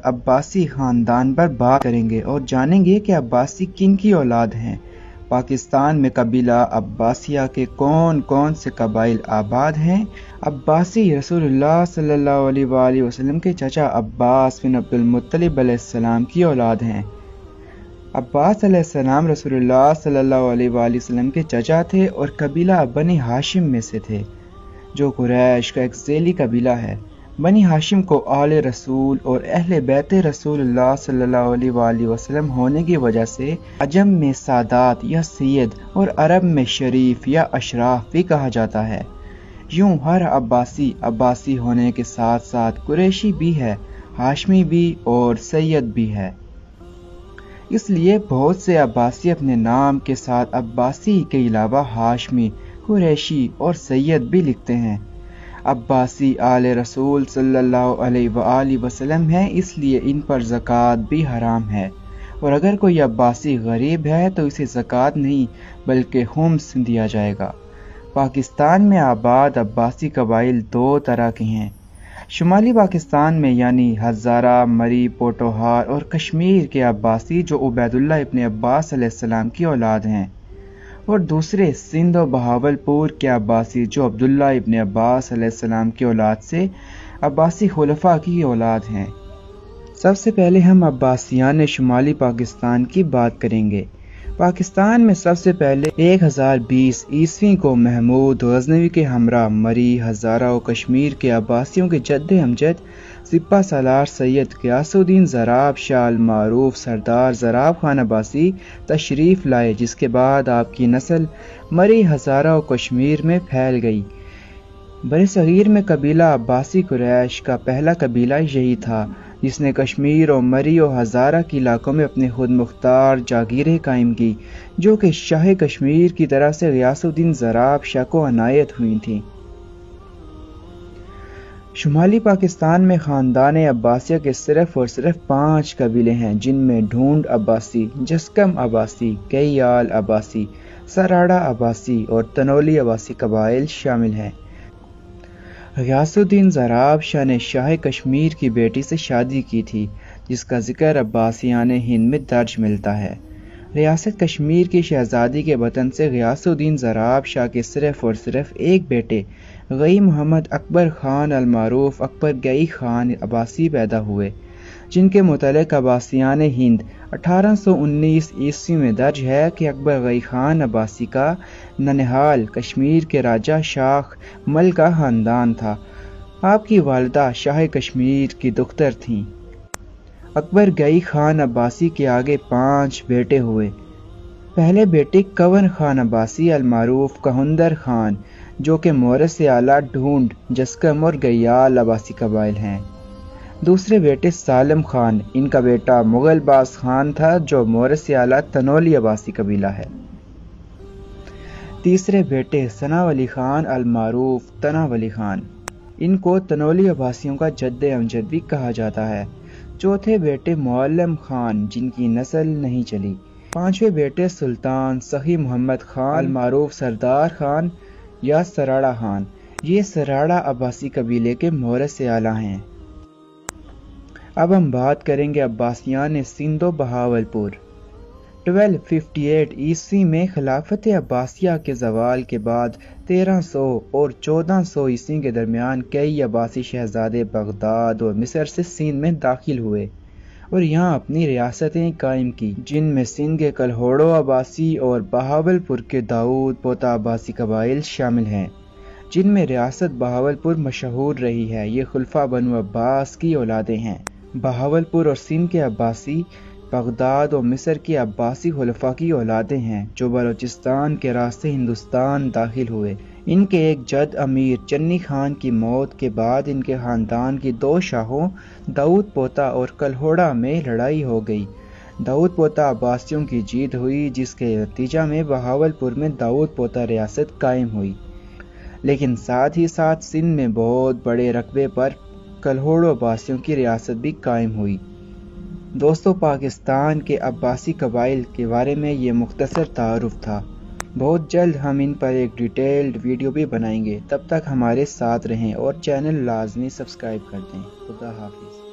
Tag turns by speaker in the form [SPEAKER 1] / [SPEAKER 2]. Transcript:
[SPEAKER 1] अब्बासी खानदान पर बात करेंगे और जानेंगे कि अब्बासी किन की औलाद हैं। पाकिस्तान में कबीला अब्बासिया के कौन कौन से कबाइल आबाद हैं। अब्बासी रसूलुल्लाह सल्लल्लाहु अलैहि वसल्लम के चचा अब्बास बिन अब्दुल मुत्तलिब अलैहिस्सलाम की औलाद हैं। अब्बास अलैहिस्सलाम रसूलुल्लाह सल्लल्लाहु अलैहि वसल्लम के चचा थे और कबीला बनी हाशिम में से थे, जो कुरैश का एक ज़ेली कबीला है। बनी हाशिम को आले रसूल और अहले बैते रसूलुल्लाह सल्लल्लाहु अलैहि वसल्लम होने की वजह से अजम में सादात या सैयद और अरब में शरीफ या अशराफ भी कहा जाता है। यूं हर अब्बासी अब्बासी होने के साथ साथ कुरैशी भी है, हाशमी भी और सैयद भी है। इसलिए बहुत से अब्बासी अपने नाम के साथ अब्बासी के अलावा हाशमी, कुरैशी और सैयद भी लिखते हैं। अब्बासी आले रसूल सल्लल्लाहु अलैहि वसल्लम है, इसलिए इन पर ज़कात भी हराम है। और अगर कोई अब्बासी गरीब है तो इसे ज़कात नहीं बल्कि खुम्स दिया जाएगा। पाकिस्तान में आबाद अब्बासी कबाइल दो तरह के हैं। शुमाली पाकिस्तान में यानी हज़ारा, मरी, पोटोहार और कश्मीर के अब्बासी जो उबैदुल्ला इब्ने अब्बास अलैहिस्सलाम की औलाद हैं, और दूसरे सिंध और बहावलपुर के अब्बासी जो अब्दुल्ला इब्ने अब्बास अलैहिस्सलाम की औलाद से अब्बासी खुलफा की औलाद हैं। सबसे पहले हम अब्बासियान शुमाली पाकिस्तान की बात करेंगे। पाकिस्तान में सबसे पहले 1020 ईस्वी को महमूद गजनवी के हमरा मरी, हज़ारा और कश्मीर के अब्बासियों के जद्दे अमजद सिपा सालार सैयद गियासुद्दीन ज़राब शाह अल मारूफ सरदार ज़राब खान अब्बासी तशरीफ़ लाए, जिसके बाद आपकी नस्ल मरी, हज़ारा और कश्मीर में फैल गई। बरसगीर में कबीला अब्बासी कुरैश का पहला कबीला यही था, जिसने कश्मीर और मरी और हज़ारा के इलाकों में अपने खुद मुख्तार जागीरें कायम की, जो कि शाह कश्मीर की तरफ से गियासुद्दीन ज़राब शाह को अनायत हुई थी। शुमाली पाकिस्तान में ख़ानदान अब्बासिया के सिर्फ और सिर्फ 5 कबीले हैं, जिनमें ढूंढ अब्बासी, जस्कम अब्बासी, कैयाल अब्बासी, सराड़ा अब्बासी और तनोली अब्बासी कबाइल शामिल हैं। गियासुद्दीन ज़राब शाह ने शाह कश्मीर की बेटी से शादी की थी, जिसका जिक्र अब्बासियान हिंद में दर्ज मिलता है। रियासत कश्मीर की शहजादी के वतन से गियासुद्दीन ज़राब शाह के सिर्फ और सिर्फ एक बेटे गई मोहम्मद अकबर खान अल मारूफ अकबर गई खान अब्बासी पैदा हुए, जिनके मुतल्लिक़ अब्बासियान हिंद 1819 ईस्वी में दर्ज है कि अकबर गई खान अब्बासी का ननिहाल कश्मीर के राजा शाख मल का ख़ानदान था। आपकी वालिदा शाह कश्मीर की दुख्तर थीं। अकबर गई खान अब्बासी के आगे 5 बेटे हुए। पहले बेटे कंवर खान अब्बासी अल मारूफ कहंदर खान, जो कि मोरस से आला ढूंढ, जस्कम और गयाल अब्बासी कबाइल हैं। दूसरे बेटे सालम खान, इनका बेटा मुगल बास खान था, जो मोरस से आला तनोली अब्बासी कबीला है। तीसरे बेटे सना वली खान अल मारूफ तना वली खान, इनको तनोली अब्बासियों का जद्दे अमजद भी कहा जाता है। चौथे बेटे मुअल्लम खान, जिनकी नस्ल नहीं चली। पांचवें बेटे सुल्तान सखी मोहम्मद खान अल मारूफ सरदार खान या सराड़ा खान, ये सराड़ा अब्बासी कबीले के मोरस से आला हैं। अब हम बात करेंगे अब्बासियान सिंध और बहावलपुर। 1258 ईस्वी में खिलाफत अब्बासिया के ज़वाल के बाद 1300 और 1400 ईस्वी के दरमियान कई अब्बासी शहजादे बगदाद और मिस्र से सिंध में दाखिल हुए और यहाँ अपनी रियासतें कायम की, जिनमें सिंध के कलहोड़ो अब्बासी और बहावलपुर के दाऊद पोता अब्बासी कबाइल शामिल हैं, जिनमें रियासत बहावलपुर मशहूर रही है। ये खुलफा बनु अब्बास की औलादें हैं। बहावलपुर और सिंध के अब्बासी बगदाद और मिस्र के अब्बासी खुलफा की औलादें हैं, जो बलोचिस्तान के रास्ते हिंदुस्तान दाखिल हुए। इनके एक जद अमीर चन्नी खान की मौत के बाद इनके ख़ानदान की 2 शाहों दाऊद पोता और कलहोड़ा में लड़ाई हो गई। दाऊद पोता अब्बासियों की जीत हुई, जिसके नतीजा में बहावलपुर में दाऊद पोता रियासत कायम हुई, लेकिन साथ ही साथ सिंध में बहुत बड़े रकबे पर कलहोड़ो अब्बासियों की रियासत भी कायम हुई। दोस्तों, पाकिस्तान के अब्बासी कबाइल के बारे में ये मुख्तसर तारुफ था। बहुत जल्द हम इन पर एक डिटेल्ड वीडियो भी बनाएंगे। तब तक हमारे साथ रहें और चैनल लाजमी सब्सक्राइब कर दें। खुदा हाफिज़।